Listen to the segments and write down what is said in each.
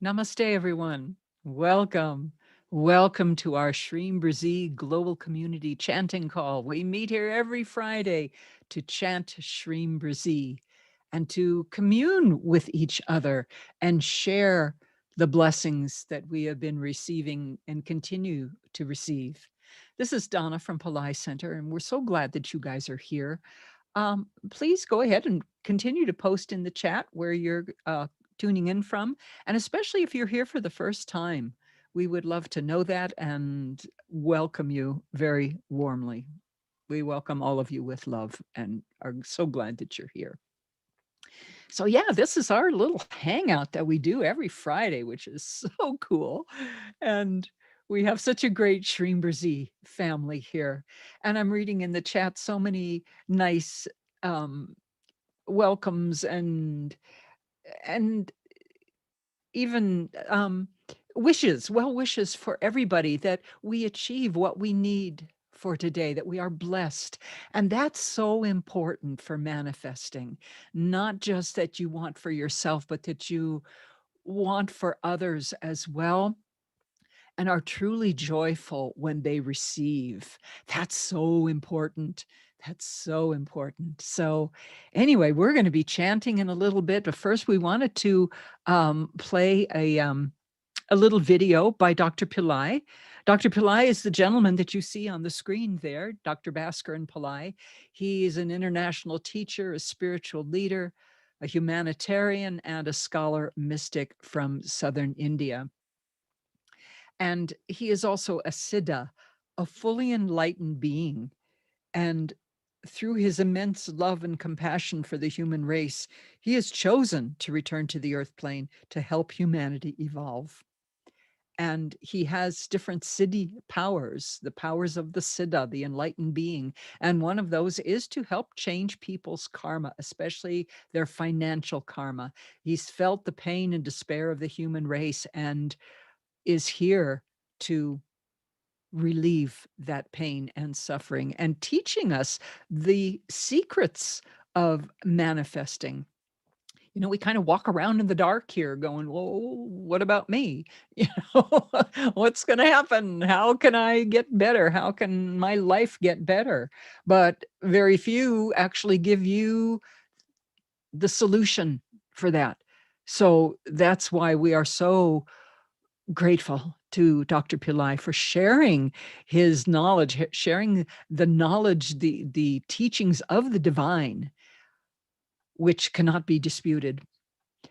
Namaste, everyone. Welcome. Welcome to our Shreem Brzee Global Community Chanting Call. We meet here every Friday to chant Shreem Brzee and to commune with each other and share the blessings that we have been receiving and continue to receive. This is Donna from Pillai Center, and we're so glad that you guys are here. Please go ahead and continue to post in the chat where you're tuning in from. And especially if you're here for the first time, we would love to know that and welcome you very warmly. We welcome all of you with love and are so glad that you're here. So yeah, this is our little hangout that we do every Friday, which is so cool. And we have such a great Shreem Brzee family here. And I'm reading in the chat so many nice welcomes and even wishes, well wishes for everybody, that we achieve what we need for today, that we are blessed. And that's so important for manifesting, not just that you want for yourself, but that you want for others as well, and are truly joyful when they receive. That's so important. That's so important. So anyway, we're going to be chanting in a little bit, but first we wanted to play a little video by Dr. Pillai. Dr. Pillai is the gentleman that you see on the screen there, Dr. Bhaskaran Pillai. He is an international teacher, a spiritual leader, a humanitarian, and a scholar mystic from southern India. And he is also a Siddha, a fully enlightened being. And through his immense love and compassion for the human race, he has chosen to return to the earth plane to help humanity evolve. And he has different siddhi powers, the powers of the Siddha, the enlightened being. And one of those is to help change people's karma, especially their financial karma. He's felt the pain and despair of the human race and is here to relieve that pain and suffering and teaching us the secrets of manifesting. You know, we kind of walk around in the dark here going, whoa, what about me? You know, what's going to happen? How can I get better? How can my life get better? But very few actually give you the solution for that. So that's why we are so grateful to Dr. Pillai for sharing his knowledge, sharing the knowledge, the teachings of the divine, which cannot be disputed.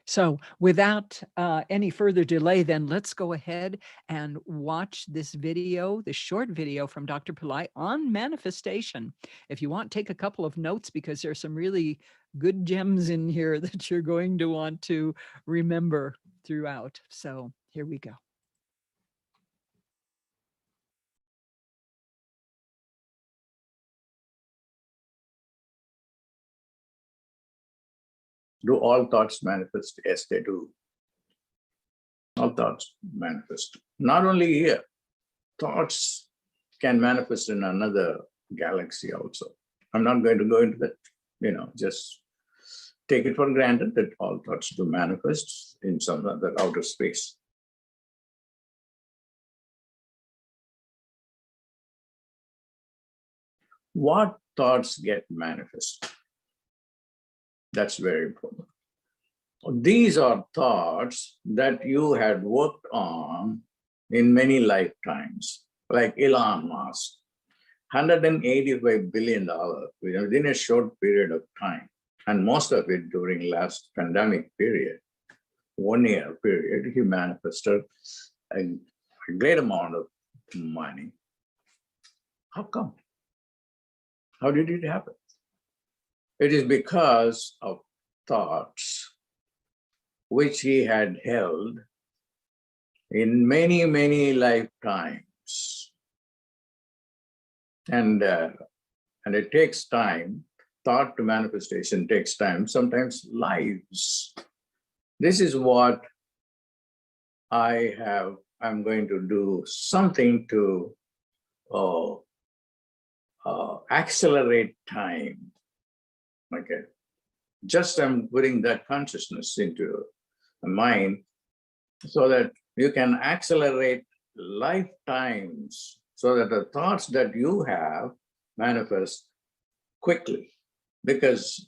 So without any further delay, then let's go ahead and watch this video, this short video from Dr. Pillai on manifestation. If you want, take a couple of notes because there's some really good gems in here that you're going to want to remember throughout. So here we go. Do all thoughts manifest? Yes, they do. All thoughts manifest. Not only here, thoughts can manifest in another galaxy also. I'm not going to go into that, just take it for granted that all thoughts do manifest in some other outer space. What thoughts get manifest? That's very important. These are thoughts that you had worked on in many lifetimes, like Elon Musk, $185 billion within a short period of time, and most of it during last pandemic period, 1 year period, he manifested a great amount of money. How come? How did it happen? It is because of thoughts which he had held in many, many lifetimes. And it takes time. Thought to manifestation takes time, sometimes lives. This is what I'm going to do something to accelerate time. Okay. Just I'm putting that consciousness into the mind so that you can accelerate lifetimes so that the thoughts that you have manifest quickly. Because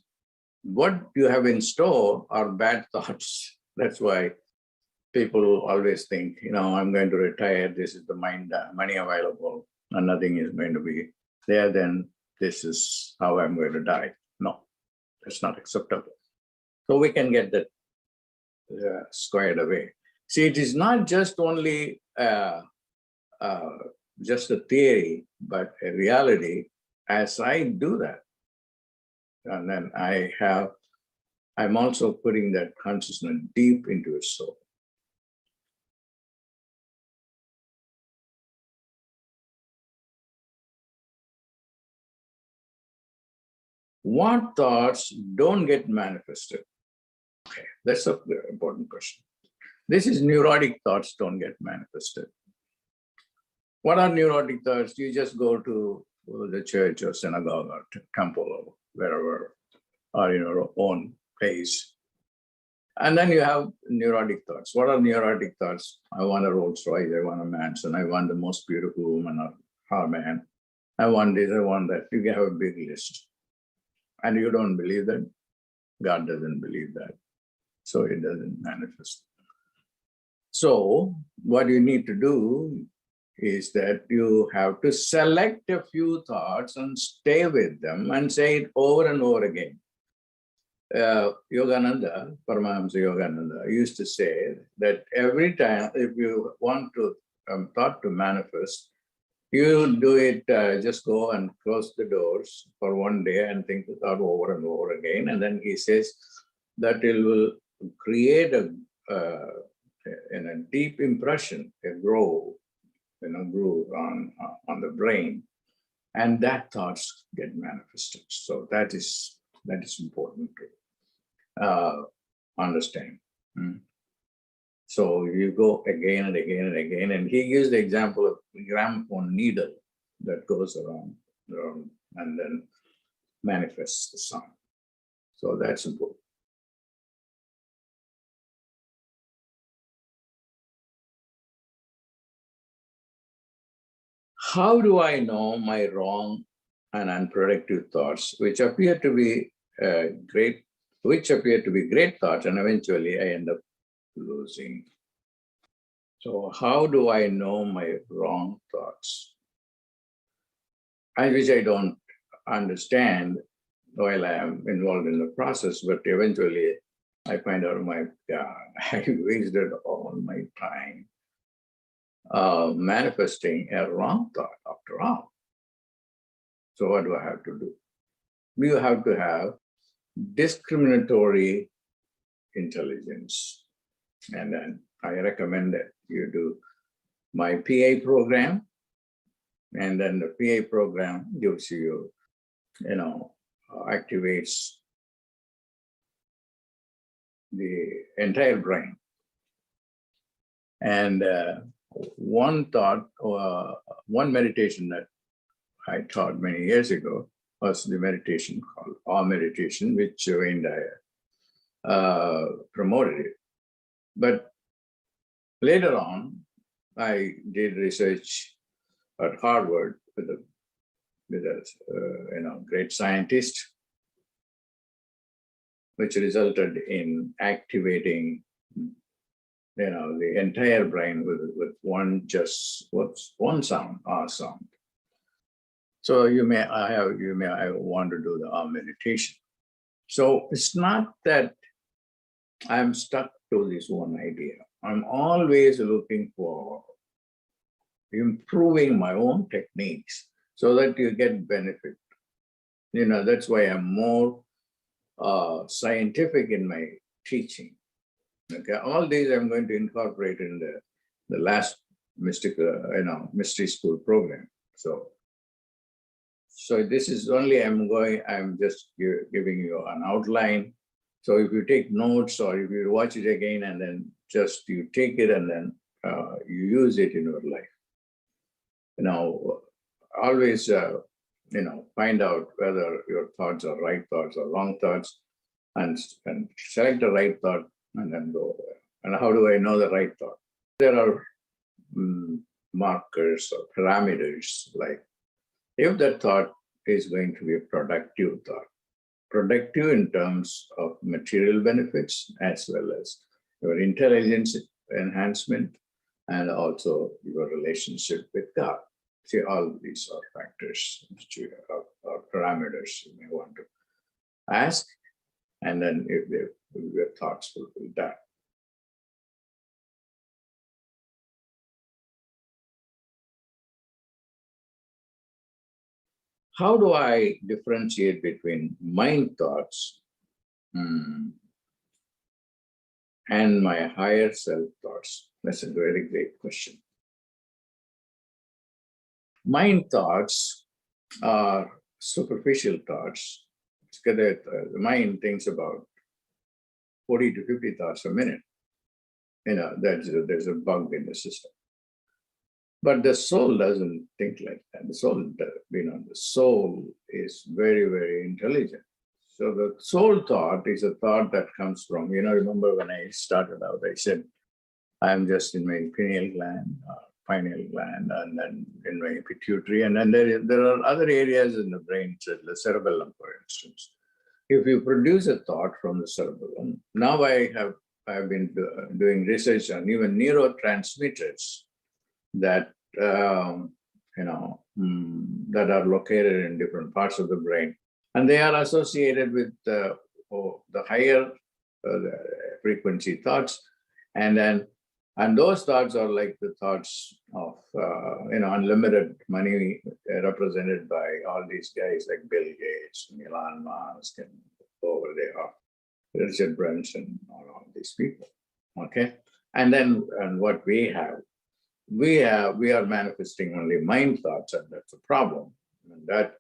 what you have in store are bad thoughts. That's why people always think, I'm going to retire, this is the money available, and nothing is going to be there, then this is how I'm going to die. No, that's not acceptable. So we can get that squared away. See, it is not just only just a theory, but a reality as I do that. And then I'm also putting that consciousness deep into his soul. What thoughts don't get manifested? Okay, that's an important question. This is neurotic thoughts don't get manifested. What are neurotic thoughts? You just go to the church or synagogue or temple or wherever, or in your own place. And then you have neurotic thoughts. What are neurotic thoughts? I want a Rolls Royce, I want a mansion, I want the most beautiful woman or man. I want this, I want that. You have a big list. And you don't believe that. God doesn't believe that. So it doesn't manifest. So what you need to do is that you have to select a few thoughts and stay with them and say it over and over again. Yogananda, Paramahamsa Yogananda, used to say that every time if you want to thought to manifest, you do it, just go and close the doors for one day and think the thought over and over again. And then he says that it will create a deep impression, a groove on the brain, and that thoughts get manifested. So that is important to understand. So you go again and again and again, and he gives the example of a gramophone needle that goes around and then manifests the sound. So that's important. How do I know my wrong and unproductive thoughts, which appear to be great thoughts, and eventually I end up losing? So how do I know my wrong thoughts? Which I don't understand while I am involved in the process, but eventually I find out, my God, I wasted all my time manifesting a wrong thought after all. So what do I have to do? You have to have discriminatory intelligence. And then I recommend that you do my PA program. And then the PA program gives you, activates the entire brain. And one meditation that I taught many years ago was the meditation called Awe Meditation, which Wayne Dyer promoted it. But later on, I did research at Harvard with a great scientist, which resulted in activating the entire brain with one sound, R sound. So you may want to do the meditation. So it's not that I'm stuck to this one idea. I'm always looking for improving my own techniques so that you get benefit. That's why I'm more scientific in my teaching. Okay, all these I'm going to incorporate in the last mystery school program. So this is only I'm just giving you an outline. So if you take notes or if you watch it again and then just you take it and then you use it in your life. Always find out whether your thoughts are right thoughts or wrong thoughts, and select the right thought and then go there. And how do I know the right thought? There are markers or parameters, like if that thought is going to be a productive thought, productive in terms of material benefits as well as your intelligence enhancement and also your relationship with God. See, all these are factors or parameters you may want to ask, and then if your thoughts will be that. How do I differentiate between mind thoughts and my higher self thoughts? That's a very great question. Mind thoughts are superficial thoughts. The mind thinks about 40 to 50 thoughts a minute. There's a bug in the system. But the soul doesn't think like that. The soul is very, very intelligent. So the soul thought is a thought that comes from, remember when I started out, I said, I'm just in my pineal gland, and then in my pituitary, and then there are other areas in the brain, the cerebellum, for instance. If you produce a thought from the cerebellum, now I've been doing research on even neurotransmitters that that are located in different parts of the brain, and they are associated with the higher frequency thoughts, and those thoughts are like the thoughts of unlimited money represented by all these guys like Bill Gates, Elon Musk, and over there, Richard Branson, all these people. Okay, and what we are manifesting only mind thoughts, and that's a problem. And that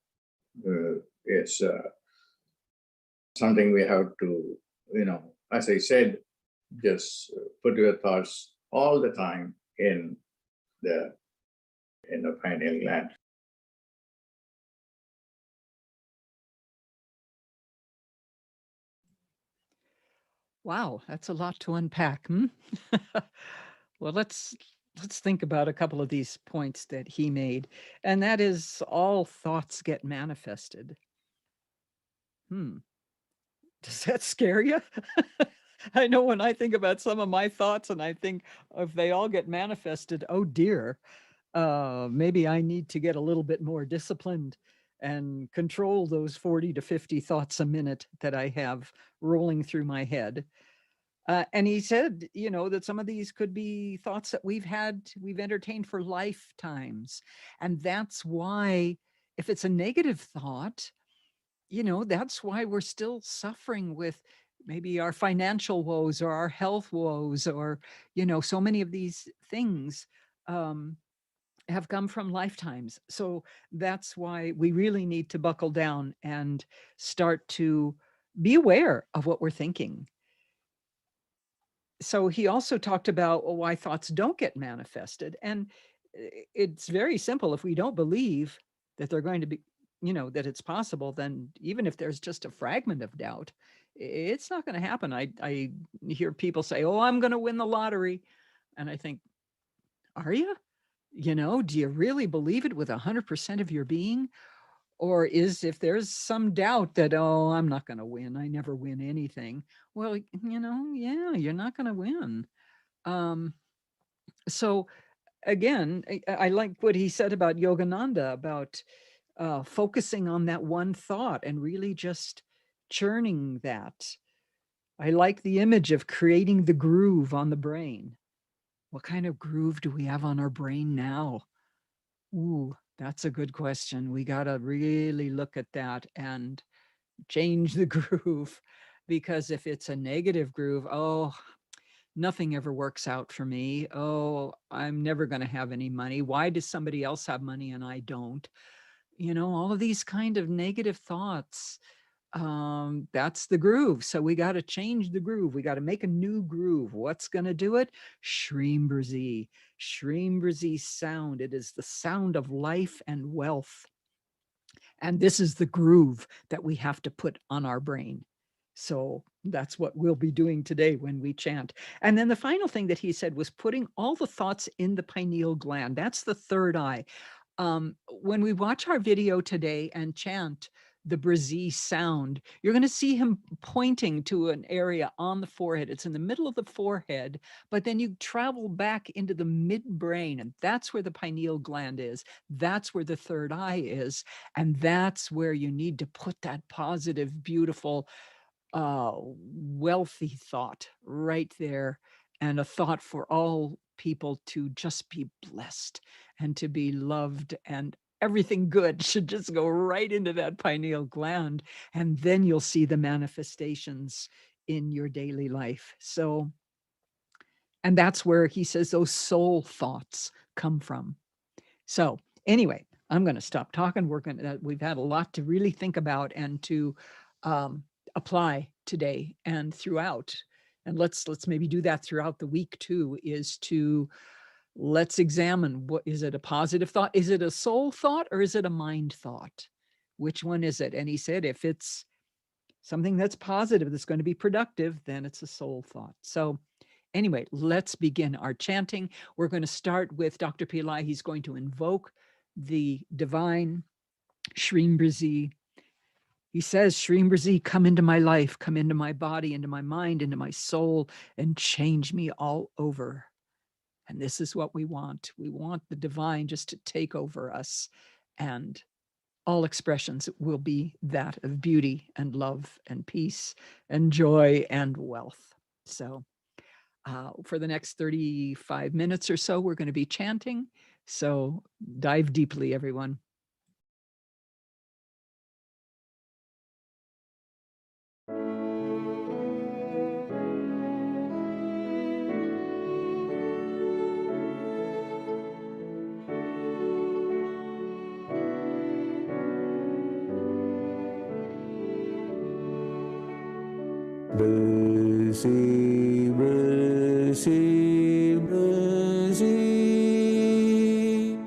is something we have to, as I said, just put your thoughts all the time in the pineal gland. Wow, that's a lot to unpack. Well, let's think about a couple of these points that he made, and that is all thoughts get manifested. Does that scare you? I know when I think about some of my thoughts and I think if they all get manifested, oh dear, maybe I need to get a little bit more disciplined and control those 40 to 50 thoughts a minute that I have rolling through my head. And he said, that some of these could be thoughts that we've entertained for lifetimes. And that's why, if it's a negative thought, that's why we're still suffering with maybe our financial woes or our health woes, or, so many of these things have come from lifetimes. So that's why we really need to buckle down and start to be aware of what we're thinking. So he also talked about why thoughts don't get manifested. And it's very simple. If we don't believe that they're going to be, that it's possible, then even if there's just a fragment of doubt, it's not going to happen. I hear people say, oh, I'm going to win the lottery. And I think, are you? Do you really believe it with 100% of your being? Or if there's some doubt that, oh, I'm not going to win, I never win anything. Well, yeah, you're not going to win. So again, I like what he said about Yogananda, about focusing on that one thought and really just churning that. I like the image of creating the groove on the brain. What kind of groove do we have on our brain now? Ooh, that's a good question. We got to really look at that and change the groove, because if it's a negative groove, oh, nothing ever works out for me. Oh, I'm never going to have any money. Why does somebody else have money and I don't? All of these kind of negative thoughts. That's the groove. So we got to change the groove. We got to make a new groove. What's going to do it? Shreem Brzee. Shreem Brzee sound. It is the sound of life and wealth. And this is the groove that we have to put on our brain. So that's what we'll be doing today when we chant. And then the final thing that he said was putting all the thoughts in the pineal gland. That's the third eye. When we watch our video today and chant the BRZEE sound, you're going to see him pointing to an area on the forehead. It's in the middle of the forehead, but then you travel back into the midbrain, and that's where the pineal gland is. That's where the third eye is. And that's where you need to put that positive, beautiful, wealthy thought right there, and a thought for all people to just be blessed and to be loved and everything good should just go right into that pineal gland, and then you'll see the manifestations in your daily life. So, and that's where he says those soul thoughts come from. So anyway, I'm going to stop talking. We've had a lot to really think about and to apply today and throughout. And let's maybe do that throughout the week too, is to let's examine, what is it, a positive thought? Is it a soul thought or is it a mind thought? Which one is it? And he said, if it's something that's positive, that's going to be productive, then it's a soul thought. So anyway, let's begin our chanting. We're going to start with Dr. Pillai. He's going to invoke the divine Shreem Brzee. He says, Shreem Brzee, come into my life, come into my body, into my mind, into my soul, and change me all over. And this is what we want. We want the divine just to take over us, and all expressions will be that of beauty and love and peace and joy and wealth. So for the next 35 minutes or so, we're going to be chanting. So dive deeply, everyone. BRZEE, BRZEE, BRZEE.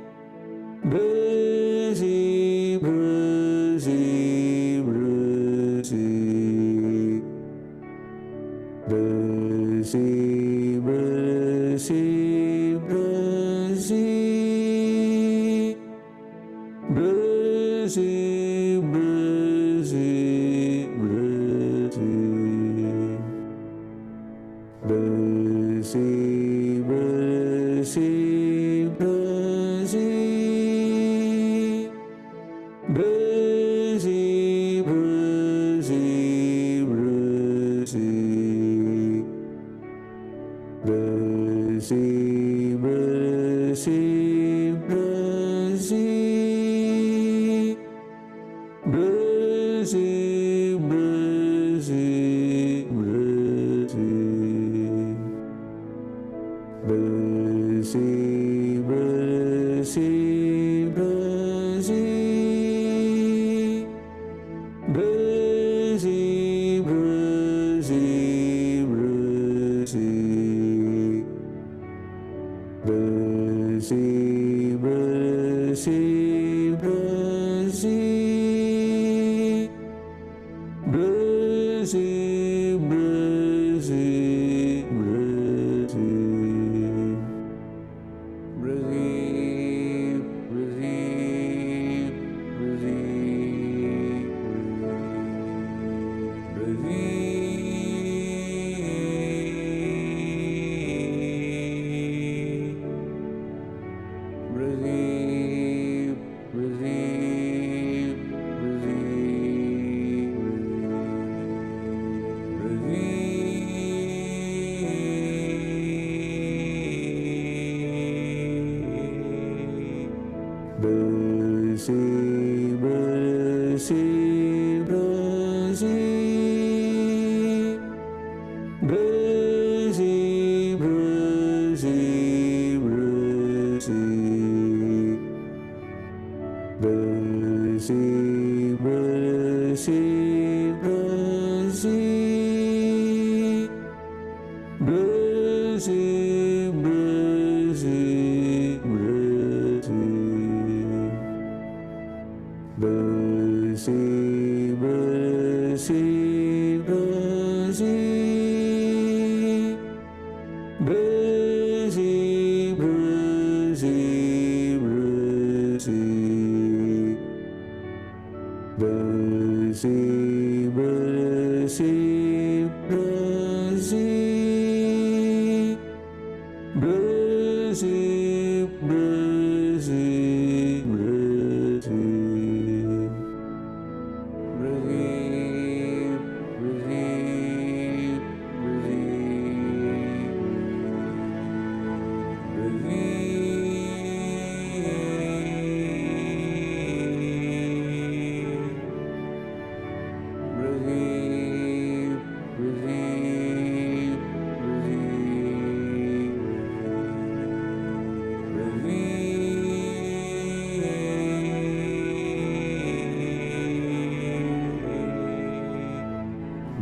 BRZEE, BRZEE, BRZEE. BRZEE, BRZEE, BRZEE. BRZEE, BRZEE, BRZEE. BRZEE, BRZEE, BRZEE. BRZEE, BRZEE, BRZEE. BRZEE, BRZEE, BRZEE. BRZEE, BRZEE, BRZEE. BRZEE, BRZEE, BRZEE. BRZEE, BRZEE, BRZEE. BRZEE, BRZEE, BRZEE. BRZEE, BRZEE, BRZEE. BRZEE, BRZEE, BRZEE, BRZEE, BRZEE. BRZEE, BRZEE, BRZEE. BRZEE, BRZEE, BRZEE. BRZEE, BRZEE, BRZEE. BRZEE, BRZEE, BRZEE. BRZEE, BRZEE, BRZEE. BRZEE, BRZEE, BRZEE. BRZEE, BRZEE, BRZEE. BRZEE,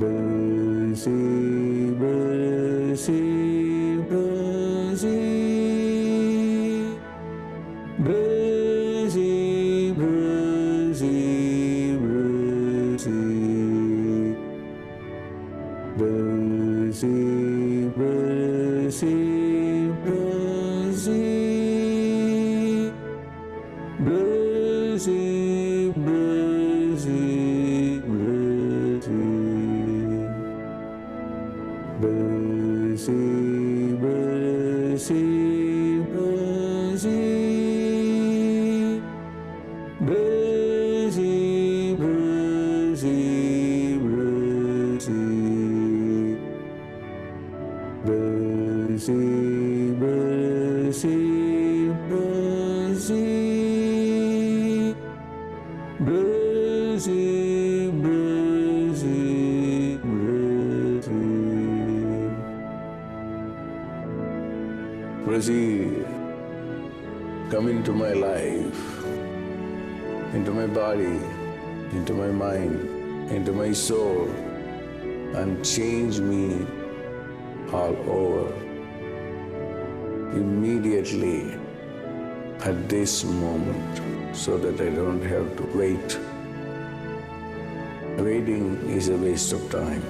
BRZEE, BRZEE, BRZEE. BRZEE, BRZEE, BRZEE. BRZEE, BRZEE, BRZEE. BRZEE, BRZEE, BRZEE. BRZEE, BRZEE, BRZEE. BRZEE, BRZEE, BRZEE. BRZEE, BRZEE, BRZEE. BRZEE, BRZEE, BRZEE. BRZEE, come into my life, into my body, into my mind, into my soul, and change me all over. Immediately, at this moment, so that I don't have to wait. Waiting is a waste of time.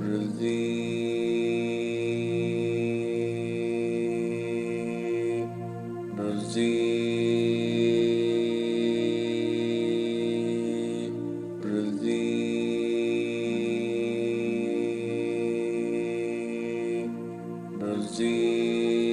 BRZEE, BRZEE, BRZEE.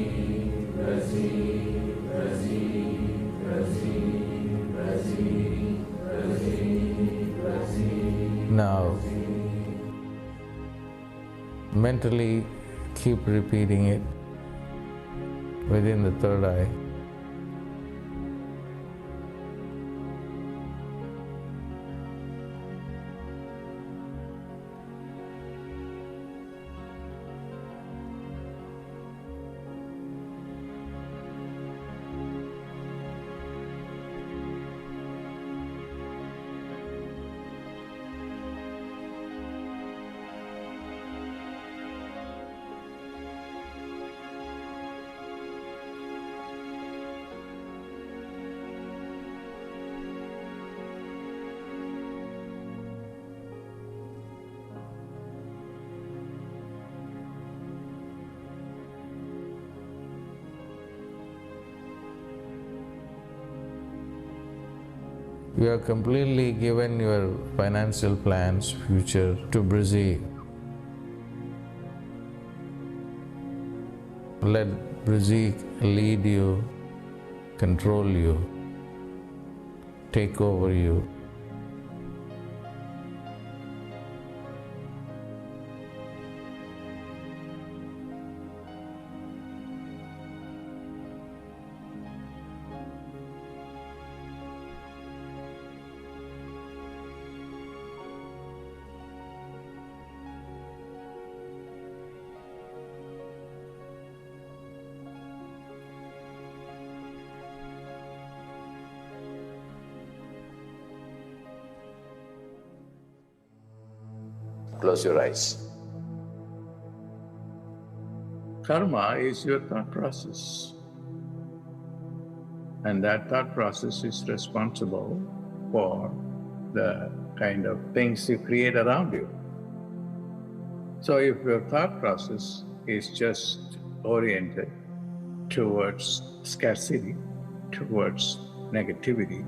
Now, mentally keep repeating it within the third eye. You have completely given your financial plans, future to BRZEE. Let BRZEE lead you, control you, take over you. Close your eyes. Karma is your thought process. And that thought process is responsible for the kind of things you create around you. So if your thought process is just oriented towards scarcity, towards negativity,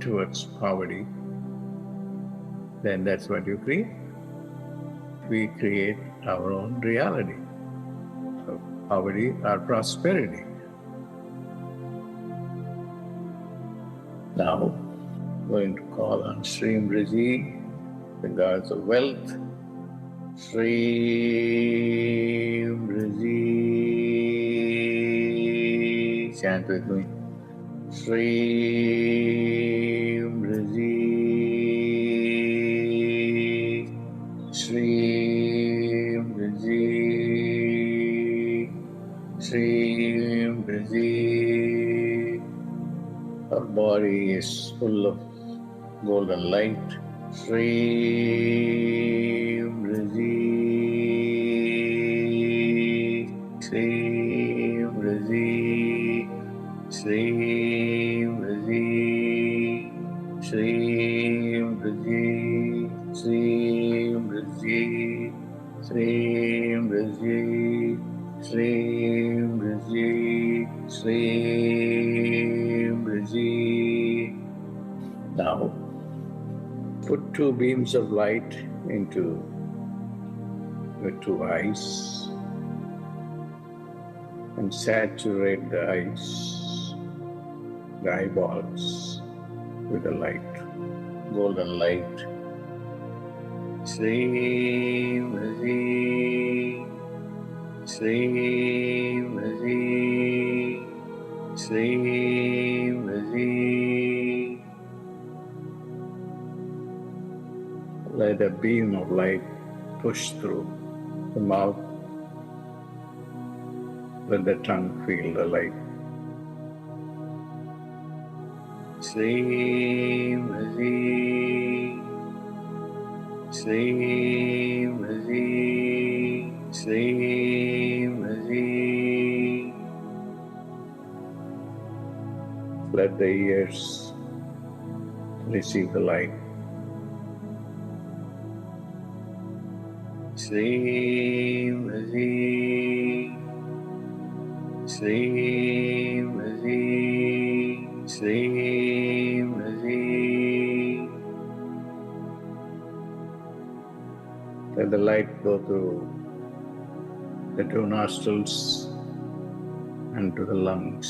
towards poverty, then that's what you create. We create our own reality of poverty or prosperity. Now, I'm going to call on Shreem Brzee, the gods of wealth. Shreem Brzee. Chant with me. Shreem Brzee. Shreem Brzee. Shreem Brzee. Our body is full of golden light. Shreem Brzee. Shreem Brzee. Shreem Brzee. Shreem Brzee. Shreem Brzee. Shreem Brzee. Shreem Brzee. Shreem Brzee. Now, put two beams of light into your two eyes and saturate the eyes, the eyeballs, with the light, golden light. Shreem Brzee. Shreem Brzee. Shreem Brzee. Let a beam of light push through the mouth. Let the tongue feel the light. Shreem Brzee. Shreem Brzee. Shreem Brzee. Let the ears receive the light. Shreem Brzee. Shreem Brzee. Shreem Brzee. Let the light go through the two nostrils and to the lungs.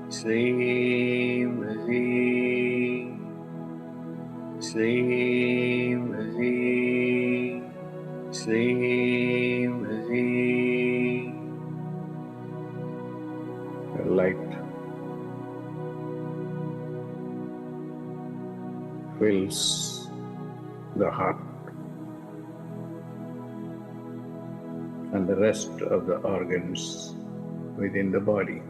Shreem Brzee, Shreem Brzee, Shreem Brzee. The light fills the heart and the rest of the organs within the body.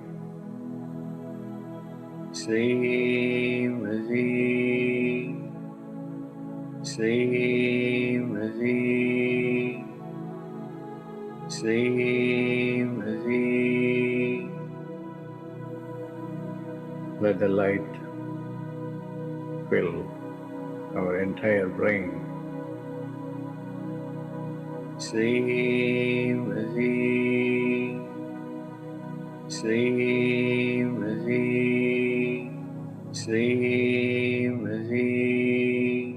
Shreem Brzee, Shreem Brzee, Shreem Brzee. Let the light fill our entire brain. Shreem Brzee, Shreem Brzee, Shreem Brzee.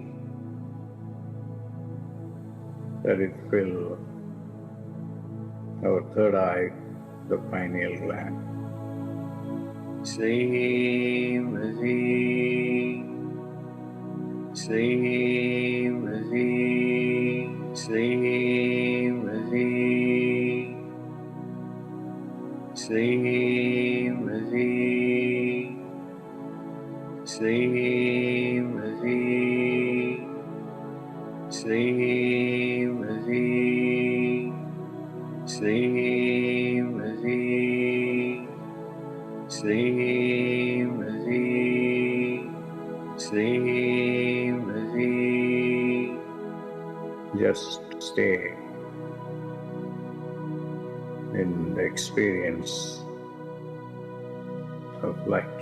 Let it fill our third eye, the pineal gland. Shreem Brzee, Shreem Brzee, Shreem Brzee, Shreem Brzee, Shreem Brzee, Shreem Brzee, Shreem Brzee, Shreem Brzee, Shreem Brzee. Just stay in the experience of light.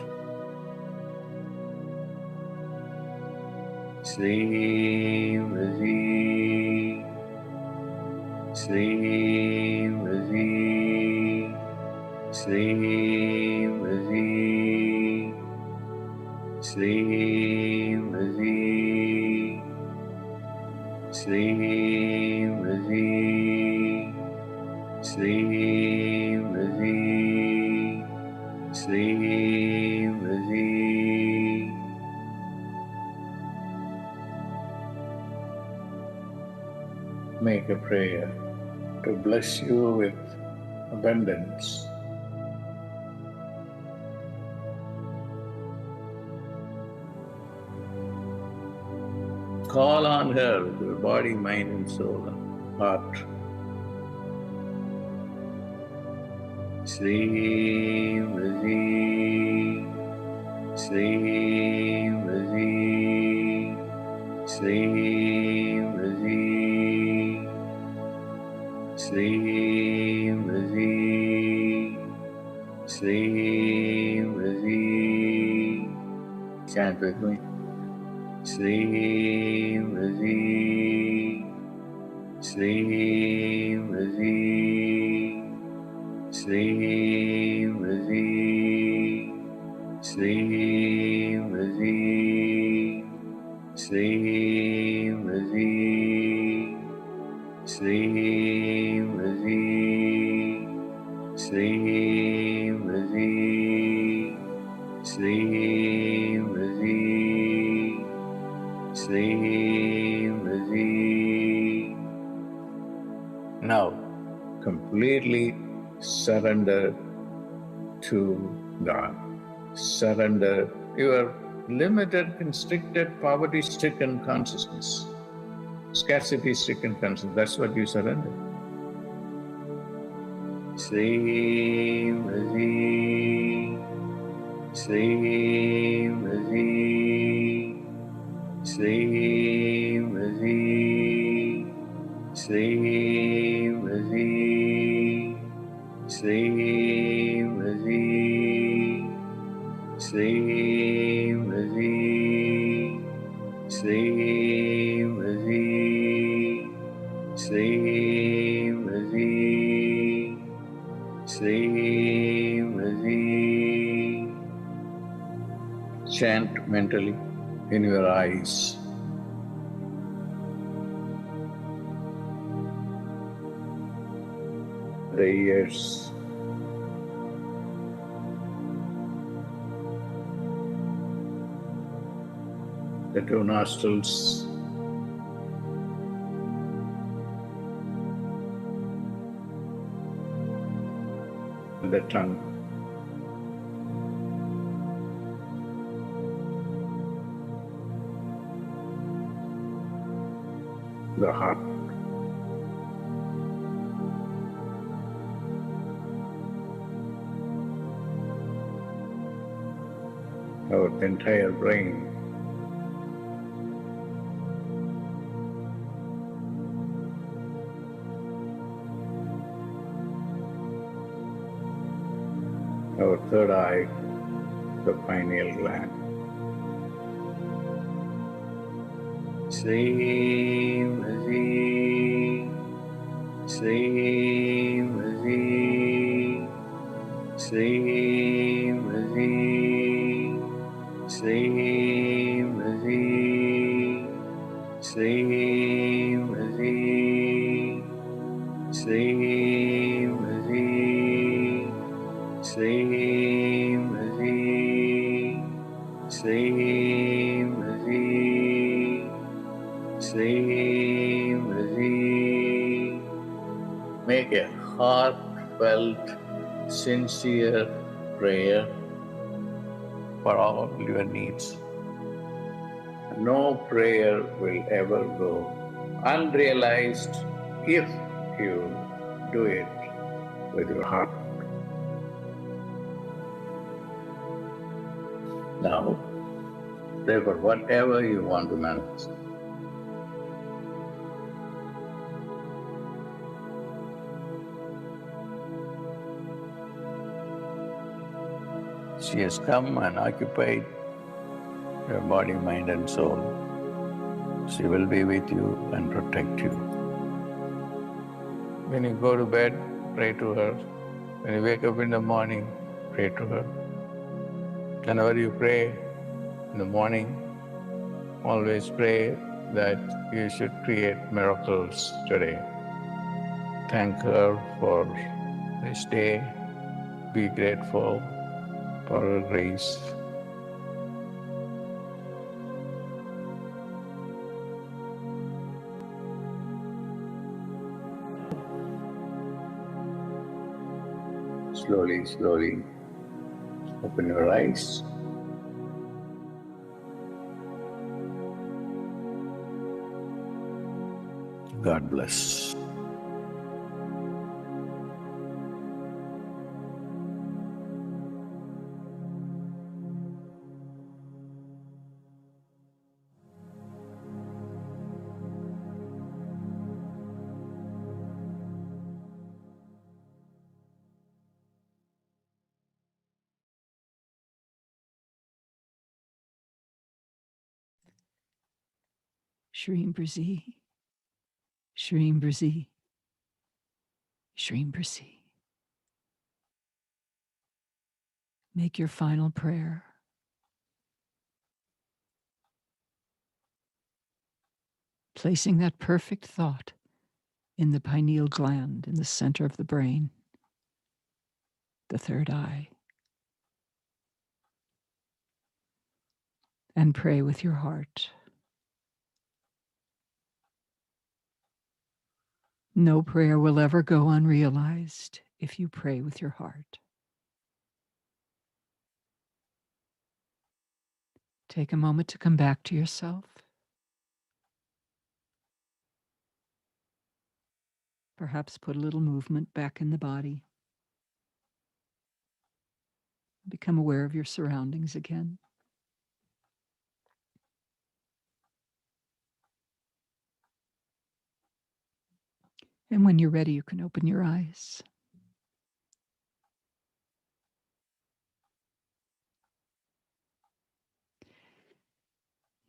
Shreem Brzee, Shreem Brzee, Shreem Brzee, Shreem Brzee, Shreem Brzee, Shreem Brzee, Shreem Brzee. Make a prayer to bless you with abundance. Call on her with your body, mind and soul and heart. Shreem Brzee, Shreem Brzee, Shreem Brzee, Shreem Brzee, Shreem Brzee. Chant with me. Shreem Brzee, Shreem Brzee, Shreem Brzee, Shreem Brzee, Shreem Brzee, Shreem Brzee, Shreem Brzee, Shreem Brzee, Shreem Brzee. Now, completely surrender to God. Surrender your limited, constricted, poverty-stricken consciousness, scarcity-stricken consciousness. That's what you surrender. Shreem Brzee, Shreem Brzee, Shreem Brzee, Shreem Brzee, Shreem Brzee, Shreem Brzee, Shreem Brzee, Shreem Brzee, Shreem Brzee. Chant mentally in your eyes. the ears, the two nostrils, the tongue. The heart. Our entire brain. Our third eye, the pineal gland. Shreem Brzee, Shreem Brzee, Shreem Brzee, Shreem Brzee, Shreem Brzee, Shreem Brzee, Shreem Brzee, Shreem Brzee, Shreem Brzee. Make a heartfelt, sincere prayer for all your needs. No prayer will ever go unrealized if you do it with your heart. Now, pray for whatever you want to manifest. She has come and occupied your body, mind and soul. She will be with you and protect you. When you go to bed, pray to her. When you wake up in the morning, pray to her. Whenever you pray in the morning, always pray that you should create miracles today. Thank her for this day. Be grateful for her grace. Slowly, slowly, open your eyes. God bless. Shreem Brzee, Shreem Brzee, Shreem Brzee. Make your final prayer. Placing that perfect thought in the pineal gland in the center of the brain, the third eye. And pray with your heart. No prayer will ever go unrealized if you pray with your heart. Take a moment to come back to yourself. Perhaps put a little movement back in the body. Become aware of your surroundings again. And when you're ready, you can open your eyes.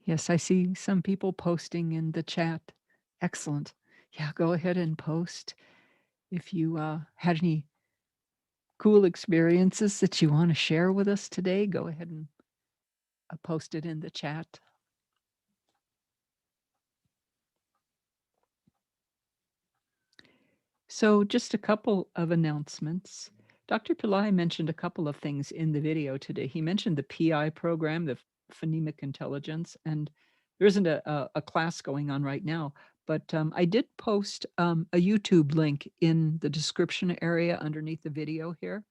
Yes, I see some people posting in the chat. Excellent. Yeah, go ahead and post. If you had any cool experiences that you want to share with us today, go ahead and post it in the chat. So just a couple of announcements. Dr. Pillai mentioned a couple of things in the video today. He mentioned the PI program, the Phonemic Intelligence, and there isn't a class going on right now, but I did post a YouTube link in the description area underneath the video here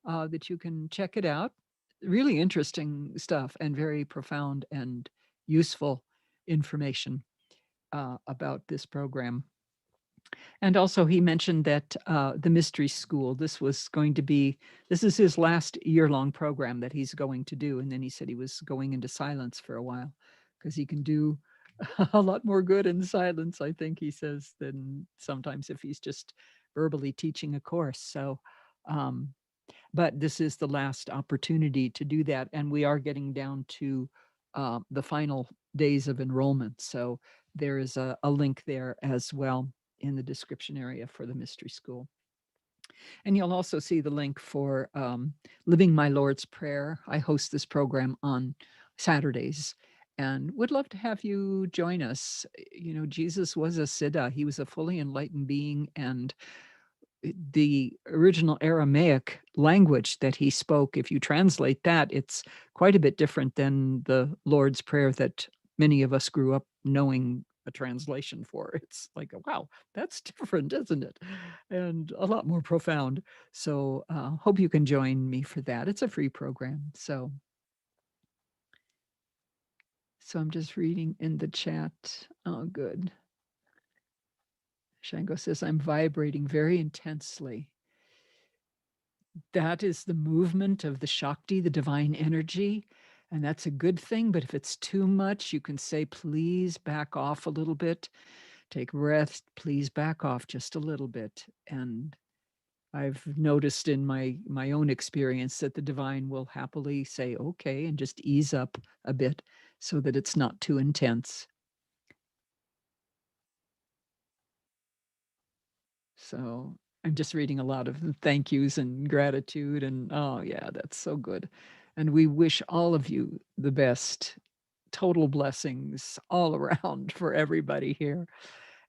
that you can check it out. Really interesting stuff and very profound and useful information about this program. And also he mentioned that the mystery school, this is his last year-long program that he's going to do. And then he said he was going into silence for a while because he can do a lot more good in silence, I think he says, than sometimes if he's just verbally teaching a course. So, but this is the last opportunity to do that. And we are getting down to the final days of enrollment. So there is a link there as well in the description area for the mystery school. And you'll also see the link for Living My Lord's Prayer. I host this program on Saturdays and would love to have you join us. You know, Jesus was a Siddha. He was a fully enlightened being, and the original Aramaic language that he spoke, if you translate that, it's quite a bit different than the Lord's Prayer that many of us grew up knowing a translation for. It's like, wow, that's different, isn't it? And a lot more profound. So hope you can join me for that. It's a free program. So I'm just reading in the chat. Oh, good. Shango says, I'm vibrating very intensely. That is the movement of the Shakti, the divine energy. And that's a good thing. But if it's too much, you can say, please back off a little bit. Take a breath, please back off just a little bit. And I've noticed in my own experience that the divine will happily say, okay, and just ease up a bit so that it's not too intense. So I'm just reading a lot of thank yous and gratitude, and oh yeah, that's so good. And we wish all of you the best, total blessings all around for everybody here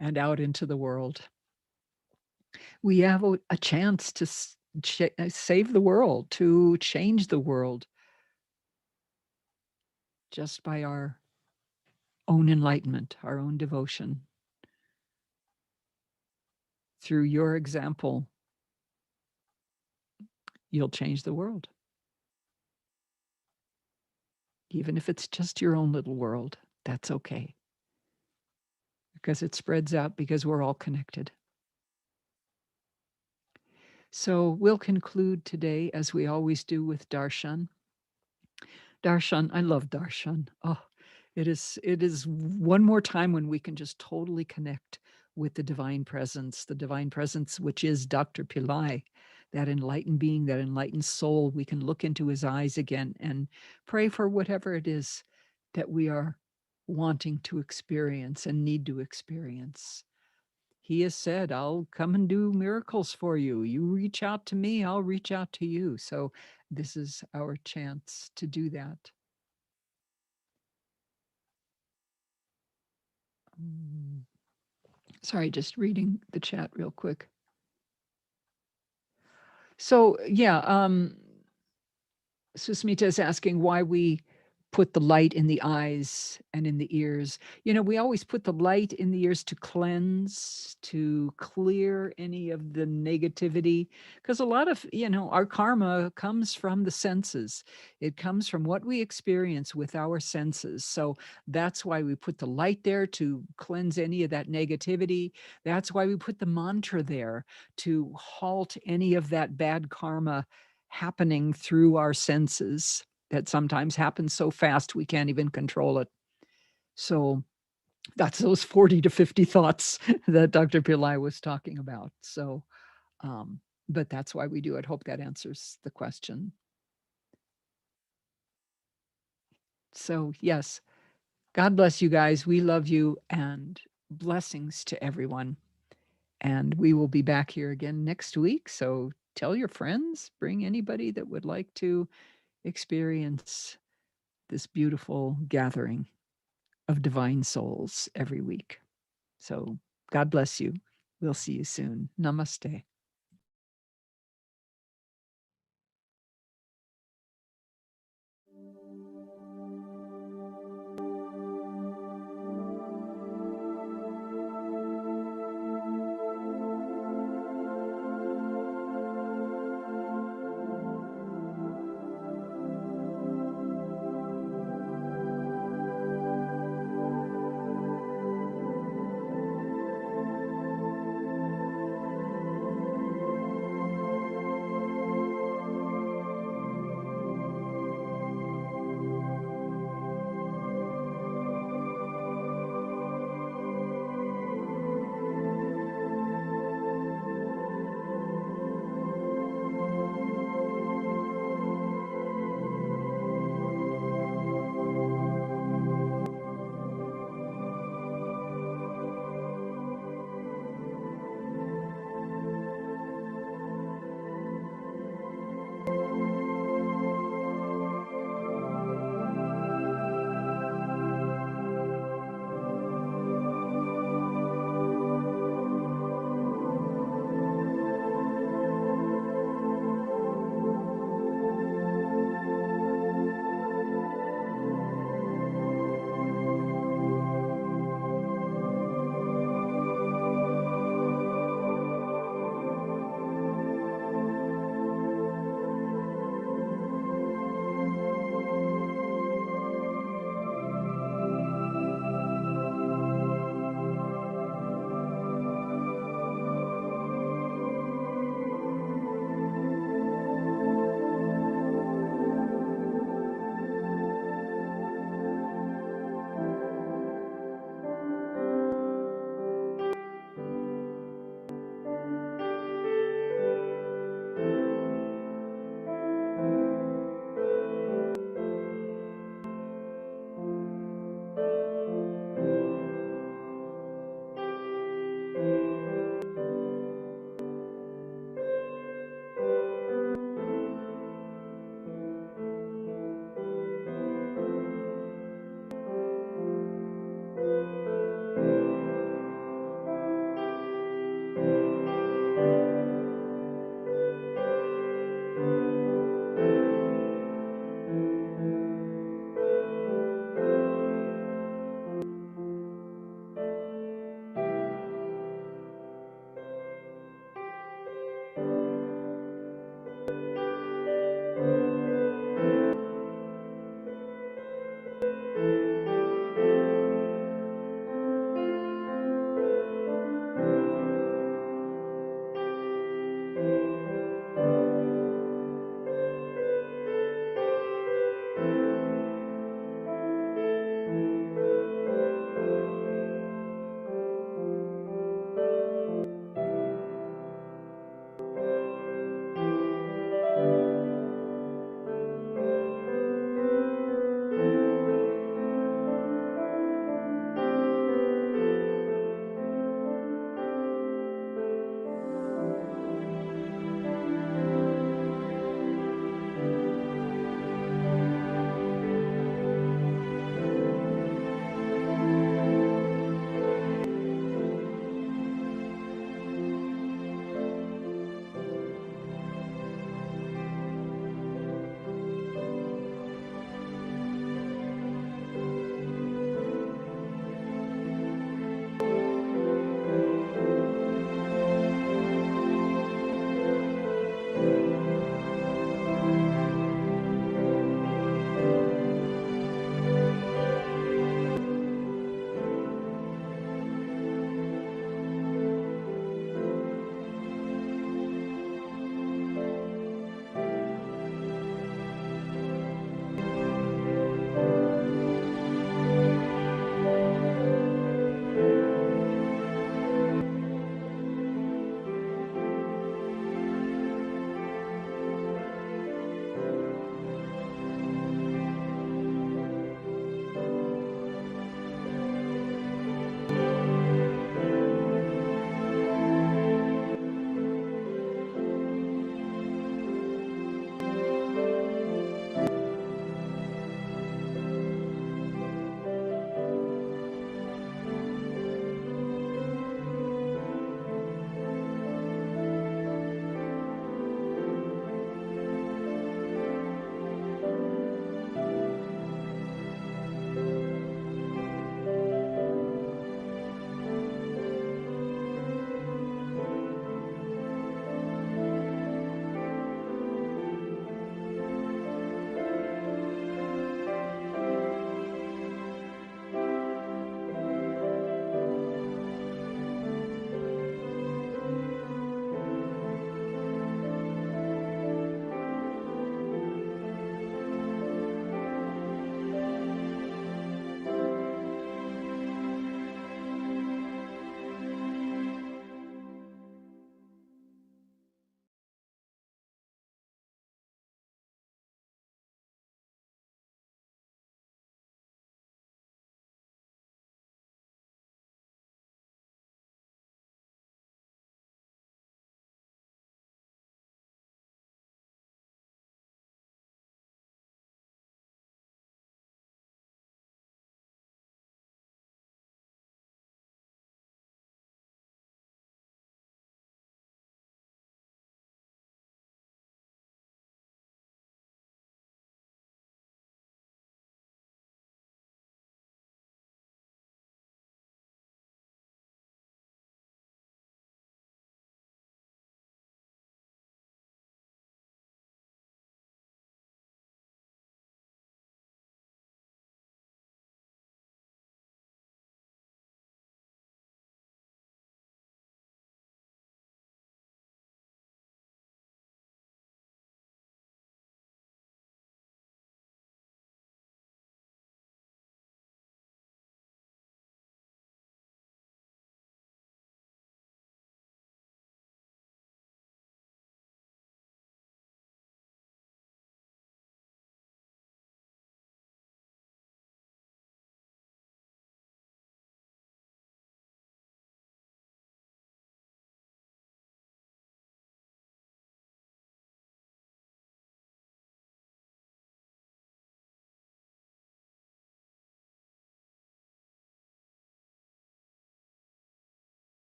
and out into the world. We have a chance to save the world, to change the world just by our own enlightenment, our own devotion. Through your example, you'll change the world. Even if it's just your own little world, that's okay. Because it spreads out because we're all connected. So we'll conclude today, as we always do, with darshan. Darshan, I love darshan. Oh, it is one more time when we can just totally connect with the divine presence which is Dr. Pillai, that enlightened being, that enlightened soul. We can look into his eyes again and pray for whatever it is that we are wanting to experience and need to experience. He has said, I'll come and do miracles for you. You reach out to me, I'll reach out to you. So this is our chance to do that. Sorry, just reading the chat real quick. So yeah, Susmita is asking why we put the light in the eyes and in the ears. You know, we always put the light in the ears to cleanse, to clear any of the negativity, because a lot of, you know, our karma comes from the senses. It comes from what we experience with our senses. So that's why we put the light there, to cleanse any of that negativity. That's why we put the mantra there, to halt any of that bad karma happening through our senses that sometimes happens so fast we can't even control it. So that's those 40 to 50 thoughts that Dr. Pillai was talking about. So, but that's why we do it. Hope that answers the question. So yes, God bless you guys. We love you, and blessings to everyone. And we will be back here again next week. So tell your friends, bring anybody that would like to experience this beautiful gathering of divine souls every week. So God bless you. We'll see you soon. Namaste.